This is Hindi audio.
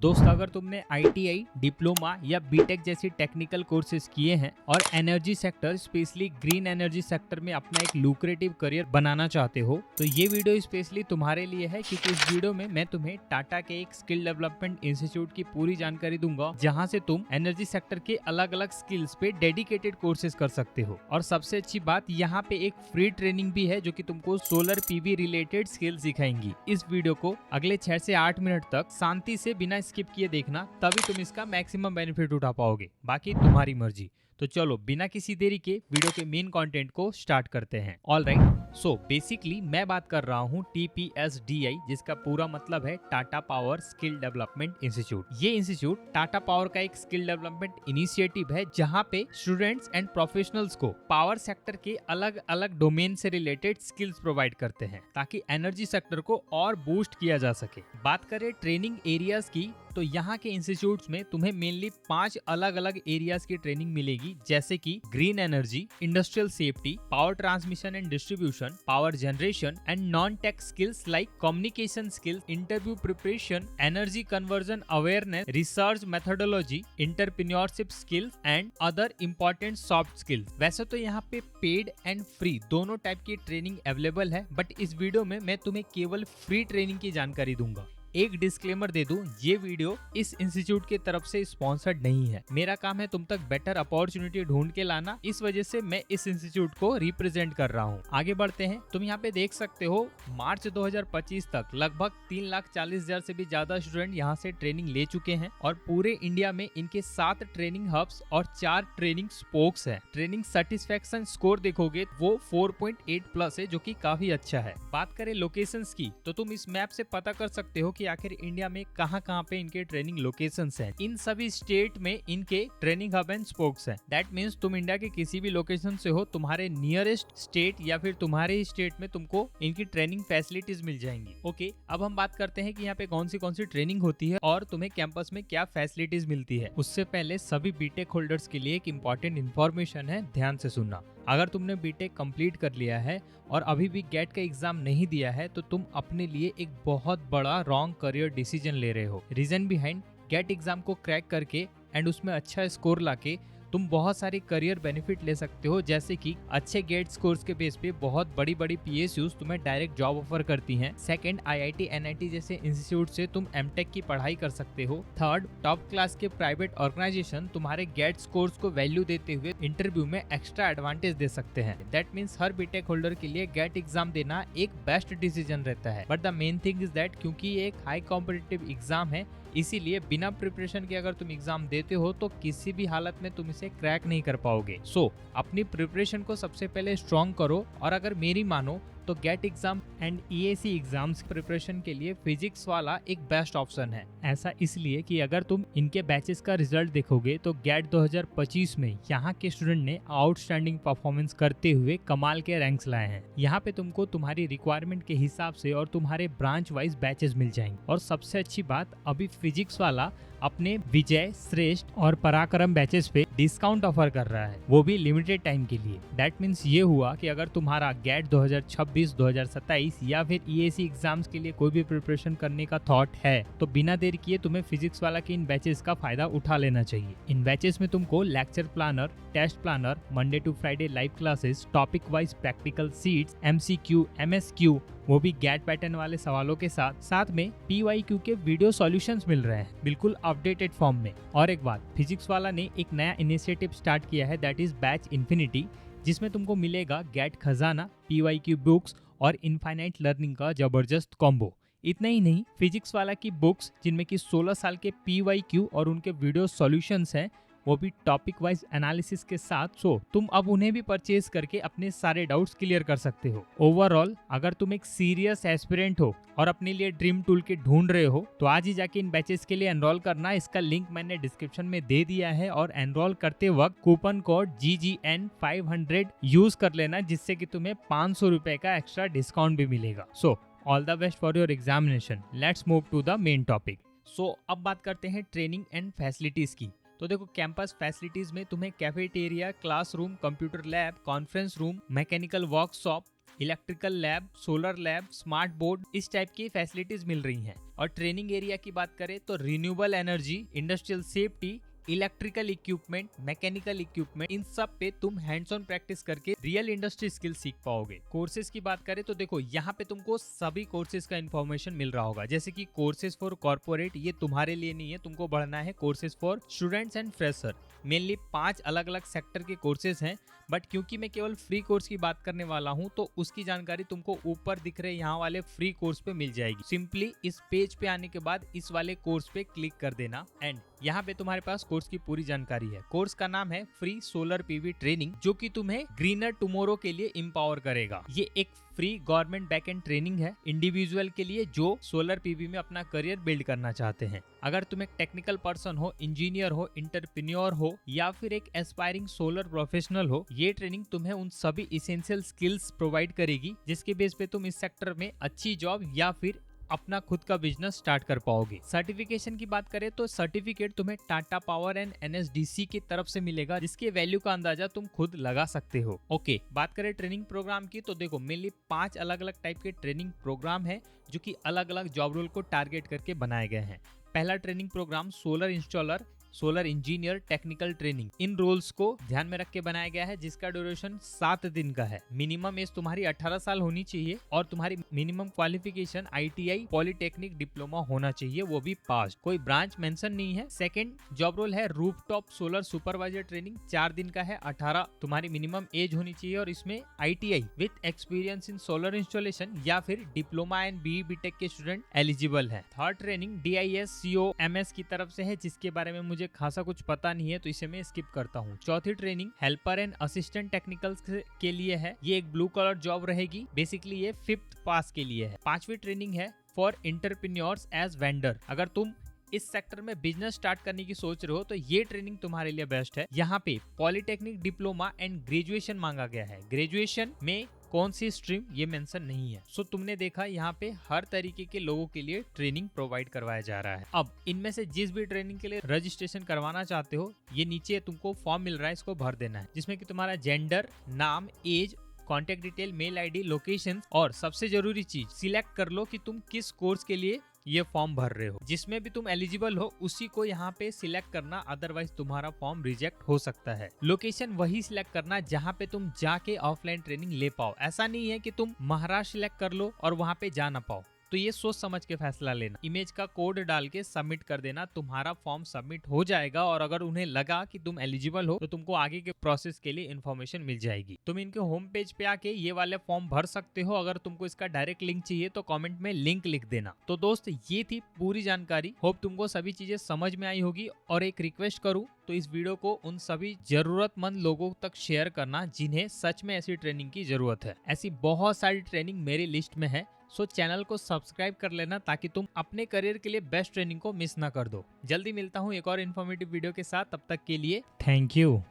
दोस्त अगर तुमने आईटीआई, डिप्लोमा या बीटेक जैसी टेक्निकल कोर्सेज किए हैं और energy sector specially green energy sector में अपना एक लुक्रेटिव करियर बनाना चाहते हो तो ये वीडियो स्पेशली तुम्हारे लिए है, क्योंकि इस वीडियो में मैं तुम्हें टाटा के एक स्किल डेवलपमेंट इंस्टीट्यूट की पूरी जानकारी दूंगा, जहां से तुम एनर्जी सेक्टर के अलग अलग स्किल्स पे डेडिकेटेड कोर्सेज कर सकते हो। और सबसे अच्छी बात, यहाँ पे एक फ्री ट्रेनिंग भी है जो कि तुमको सोलर पीवी रिलेटेड स्किल सिखाएंगी। इस वीडियो को अगले 6 से 8 मिनट तक शांति से बिना स्किप किए देखना, तभी तुम इसका मैक्सिमम बेनिफिट उठा पाओगे। बाकी तुम्हारी मर्जी। तो चलो बिना किसी देरी के वीडियो के मेन कंटेंट को स्टार्ट करते हैं। ऑल राइट, सो बेसिकली मैं बात कर रहा हूँ TPSDI, जिसका पूरा मतलब है Tata power skill development institute. ये इंस्टीट्यूट टाटा पावर का एक स्किल डेवलपमेंट इनिशिएटिव है, जहाँ पे स्टूडेंट्स एंड प्रोफेशनल्स को पावर सेक्टर के अलग अलग डोमेन से रिलेटेड स्किल्स प्रोवाइड करते हैं, ताकि एनर्जी सेक्टर को और बूस्ट किया जा सके। बात करें ट्रेनिंग एरियाज की, तो यहाँ के इंस्टीट्यूट्स में तुम्हें मेनली 5 अलग अलग एरियाज की ट्रेनिंग मिलेगी, जैसे कि green energy, industrial safety, power transmission and distribution, power generation and non tech skills like communication skills, interview preparation, energy conversion awareness, research methodology, entrepreneurship skills and other important soft skills. वैसे तो यहाँ पे पेड एंड फ्री दोनों टाइप की ट्रेनिंग अवेलेबल है, बट इस वीडियो में मैं तुम्हें केवल फ्री ट्रेनिंग की जानकारी दूंगा। एक डिस्क्लेमर दे दूं, ये वीडियो इस इंस्टीट्यूट की तरफ से स्पॉन्सर्ड नहीं है। मेरा काम है तुम तक बेटर अपॉर्चुनिटी ढूंढ के लाना, इस वजह से मैं इस इंस्टीट्यूट को रिप्रेजेंट कर रहा हूँ। आगे बढ़ते हैं। तुम यहाँ पे देख सकते हो, मार्च 2025 तक लगभग 3,40,000 से भी ज्यादा स्टूडेंट यहाँ से ट्रेनिंग ले चुके हैं और पूरे इंडिया में इनके 7 ट्रेनिंग हब्स और 4 ट्रेनिंग स्पोक्स है। ट्रेनिंग सेटिस्फेक्शन स्कोर देखोगे वो 4.8+ है, जो कि काफी अच्छा है। बात करें लोकेशंस की, तो तुम इस मैप से पता कर सकते हो कि आखिर इंडिया में कहां पे इनके ट्रेनिंग लोकेशंस हैं। इन सभी स्टेट में इनके ट्रेनिंग हब एंड स्पोक्स हैं। दैट मींस तुम इंडिया के किसी भी लोकेशन से हो, तुम्हारे नियरेस्ट स्टेट या फिर तुम्हारे ही स्टेट में तुमको इनकी ट्रेनिंग फैसिलिटीज मिल जाएंगी। ओके, अब हम बात करते हैं कि यहाँ पे कौन सी ट्रेनिंग होती है और तुम्हें कैंपस में क्या फैसिलिटीज मिलती है। उससे पहले सभी बीटेक होल्डर्स के लिए एक इंपॉर्टेंट इन्फॉर्मेशन है, ध्यान से सुनना। अगर तुमने बीटेक कंप्लीट कर लिया है और अभी भी गेट का एग्जाम नहीं दिया है, तो तुम अपने लिए एक बहुत बड़ा रॉन्ग करियर डिसीजन ले रहे हो। रीजन बिहाइंड, गेट एग्जाम को क्रैक करके एंड उसमें अच्छा स्कोर लाके तुम बहुत सारी करियर बेनिफिट ले सकते हो, जैसे कि अच्छे गेट स्कोर्स के बेस पे बहुत बड़ी PSUs तुम्हें डायरेक्ट जॉब ऑफर करती हैं। सेकंड, IIT NIT जैसे इंस्टीट्यूट से तुम एमटेक की पढ़ाई कर सकते हो। थर्ड, टॉप क्लास के प्राइवेट ऑर्गेनाइजेशन तुम्हारे गेट स्कोर्स को वैल्यू देते हुए इंटरव्यू में एक्स्ट्रा एडवांटेज दे सकते हैं। दैट मीन्स हर बीटेक होल्डर के लिए गेट एग्जाम देना एक बेस्ट डिसीजन रहता है। But the main thing is that, क्योंकि ये एक हाई कॉम्पिटिटिव एग्जाम है, इसीलिए बिना प्रिपरेशन के अगर तुम एग्जाम देते हो तो किसी भी हालत में तुम इसे क्रैक नहीं कर पाओगे। सो अपनी प्रिपरेशन को सबसे पहले स्ट्रॉन्ग करो, और अगर मेरी मानो तो GATE exam and EAC exams preparation के लिए फिजिक्स वाला एक बेस्ट ऑप्शन है। ऐसा इसलिए कि अगर तुम इनके बैचेस का रिजल्ट देखोगे तो गेट 2025 में यहाँ के स्टूडेंट ने आउटस्टैंडिंग परफॉर्मेंस करते हुए कमाल के रैंक्स लाए हैं। यहाँ पे तुमको तुम्हारी रिक्वायरमेंट के हिसाब से और तुम्हारे ब्रांच वाइज बैचेस मिल जाएंगे। और सबसे अच्छी बात, अभी फिजिक्स वाला अपने विजय, श्रेष्ठ और पराक्रम बैचेस पे डिस्काउंट ऑफर कर रहा है, वो भी लिमिटेड टाइम के लिए। दैट मीन्स ये हुआ कि अगर तुम्हारा गेट 2026, 2027 या फिर EAC एग्जाम्स के लिए कोई भी प्रिपरेशन करने का थॉट है, तो बिना देर किए तुम्हें फिजिक्स वाला के इन बैचेस का फायदा उठा लेना चाहिए। इन बैचेस में तुमको lecture planner, test planner, Monday to Friday live classes, topic wise practical sheets, MCQ, MSQ, वो भी गेट पैटर्न वाले सवालों के साथ में PYQ के वीडियो सॉल्यूशंस मिल रहे हैं, बिल्कुल अपडेटेड फॉर्म में। और एक बात, फिजिक्स वाला ने एक नया इनिशिएटिव स्टार्ट किया है, दैट इज बैच इन्फिनिटी, जिसमें तुमको मिलेगा गेट खजाना, PYQ बुक्स और इनफाइनाइट लर्निंग का जबरदस्त कॉम्बो। इतना ही नहीं, फिजिक्स वाला की बुक्स जिनमें कि 16 साल के PYQ और उनके वीडियो सॉल्यूशंस हैं, वो भी टॉपिक वाइज एनालिसिस के साथ। सो तुम अब उन्हें भी परचेज करके अपने सारे डाउट्स क्लियर कर सकते हो। ओवरऑल अगर तुम एक सीरियस एस्पिरेंट हो और अपने लिए ड्रीम टूल किट ढूंढ रहे हो, तो आज ही जाके इन बैचेस के लिए एनरोल करना। इसका लिंक मैंने डिस्क्रिप्शन में दे दिया है, और एनरोल करते वक्त कूपन कोड GGN 500 यूज कर लेना, जिससे कि तुम्हें 500 रुपए का एक्स्ट्रा डिस्काउंट भी मिलेगा। So all the best for your examination. Let's move to the main topic. So अब बात करते हैं ट्रेनिंग एंड फैसिलिटीज की। तो देखो, कैंपस फैसिलिटीज में तुम्हें cafeteria, classroom, computer lab, conference room, mechanical workshop, electrical lab, solar lab, smart board, इस टाइप की फैसिलिटीज मिल रही हैं। और ट्रेनिंग एरिया की बात करें तो renewable energy, industrial safety, electrical equipment, mechanical equipment, इन सब पे तुम हैंड्स ऑन प्रैक्टिस करके रियल इंडस्ट्री स्किल सीख पाओगे। कोर्सेज की बात करें तो देखो यहाँ पे तुमको सभी कोर्सेज का इन्फॉर्मेशन मिल रहा होगा, जैसे कि कोर्सेज फॉर कॉर्पोरेट, ये तुम्हारे लिए नहीं है, तुमको बढ़ना है। Courses for students and fresher, mainly 5 अलग अलग सेक्टर के कोर्सेज हैं, बट क्योंकि मैं केवल फ्री कोर्स की बात करने वाला हूं तो उसकी जानकारी तुमको ऊपर दिख रहे यहाँ वाले फ्री कोर्स पे मिल जाएगी। सिंपली इस पेज पे आने के बाद इस वाले कोर्स पे क्लिक कर देना एंड यहाँ पे तुम्हारे पास कोर्स की पूरी जानकारी है। कोर्स का नाम है फ्री सोलर पीवी ट्रेनिंग, जो कि तुम्हें ग्रीनर टुमारो के लिए एम्पावर करेगा। ये एक फ्री गवर्नमेंट बैकएंड ट्रेनिंग है इंडिविजुअल के लिए जो सोलर पीवी में अपना करियर बिल्ड करना चाहते हैं। अगर तुम एक टेक्निकल पर्सन हो, इंजीनियर हो, इंटरप्रेन्योर हो या फिर एक एस्पायरिंग सोलर प्रोफेशनल हो, ये ट्रेनिंग तुम्हें उन सभी इसेंशियल स्किल्स प्रोवाइड करेगी जिसके बेस पे तुम इस सेक्टर में अच्छी जॉब या फिर अपना खुद का बिजनेस स्टार्ट कर पाओगे। सर्टिफिकेशन की बात करें तो सर्टिफिकेट तुम्हें टाटा पावर एंड एनएसडीसी की तरफ से मिलेगा, जिसके वैल्यू का अंदाजा तुम खुद लगा सकते हो। ओके, बात करें ट्रेनिंग प्रोग्राम की तो देखो मेनली 5 अलग अलग टाइप के ट्रेनिंग प्रोग्राम है जो कि अलग अलग जॉब रोल को टारगेट करके बनाए गए हैं। पहला training program solar installer, solar engineer technical training, इन रोल्स को ध्यान में रख के बनाया गया है, जिसका ड्यूरेशन 7 दिन का है। मिनिमम एज तुम्हारी 18 साल होनी चाहिए और तुम्हारी minimum qualification ITI, polytechnic, diploma होना चाहिए, वो भी पास। कोई ब्रांच मेंशन नहीं है। सेकंड जॉब रोल है रूफटॉप सोलर सुपरवाइजर ट्रेनिंग, 4 दिन का है। 18 तुम्हारी मिनिमम एज होनी चाहिए और इसमें ITI with experience in solar installation या फिर डिप्लोमा एंड बीई बीटेक के स्टूडेंट एलिजिबल है। थर्ड ट्रेनिंग DISCOMS की तरफ से है, जिसके बारे में मुझे खासा कुछ पता नहीं है तो इसे मैं स्किप करता हूँ। चौथी training helper and assistant technical के लिए है, ये एक ब्लू कलर जॉब रहेगी। बेसिकली ये 5th पास के लिए है। 5वीं ट्रेनिंग है फॉर एंटरप्रेन्योर्स एज वेंडर। अगर तुम इस सेक्टर में बिजनेस स्टार्ट करने की सोच रहे हो तो ये ट्रेनिंग तुम्हारे लिए बेस्ट है। यहाँ पे पॉलिटेक्निक, डिप्लोमा एंड ग्रेजुएशन मांगा गया है। ग्रेजुएशन में कौन सी स्ट्रीम ये मेंशन नहीं है। सो तुमने देखा यहाँ पे हर तरीके के लोगों के लिए ट्रेनिंग प्रोवाइड करवाया जा रहा है। अब इनमें से जिस भी ट्रेनिंग के लिए रजिस्ट्रेशन करवाना चाहते हो, ये नीचे तुमको फॉर्म मिल रहा है, इसको भर देना है, जिसमें कि तुम्हारा जेंडर, नाम, age, contact detail, mail ID, location और सबसे जरूरी चीज सिलेक्ट कर लो कि तुम किस कोर्स के लिए ये फॉर्म भर रहे हो। जिसमें भी तुम एलिजिबल हो उसी को यहाँ पे सिलेक्ट करना, अदरवाइज तुम्हारा फॉर्म रिजेक्ट हो सकता है। लोकेशन वही सिलेक्ट करना जहाँ पे तुम जाके ऑफलाइन ट्रेनिंग ले पाओ। ऐसा नहीं है कि तुम महाराष्ट्र सिलेक्ट कर लो और वहाँ पे जा ना पाओ, तो ये सोच समझ के फैसला लेना। इमेज का कोड डाल के सबमिट कर देना, तुम्हारा फॉर्म सबमिट हो जाएगा और अगर उन्हें लगा कि तुम एलिजिबल हो तो तुमको आगे के प्रोसेस के लिए इन्फॉर्मेशन मिल जाएगी। तुम इनके होम पेज पे आके ये वाले फॉर्म भर सकते हो। अगर तुमको इसका डायरेक्ट लिंक चाहिए तो कमेंट में लिंक लिख देना। तो दोस्त, ये थी पूरी जानकारी। होप तुमको सभी चीजें समझ में आई होगी। और एक रिक्वेस्ट करूँ तो इस वीडियो को उन सभी जरूरतमंद लोगों तक शेयर करना जिन्हें सच में ऐसी ट्रेनिंग की जरूरत है। ऐसी बहुत सारी ट्रेनिंग मेरी लिस्ट में है, सो चैनल को सब्सक्राइब कर लेना ताकि तुम अपने करियर के लिए बेस्ट ट्रेनिंग को मिस ना कर दो। जल्दी मिलता हूँ एक और इन्फॉर्मेटिव वीडियो के साथ, तब तक के लिए थैंक यू।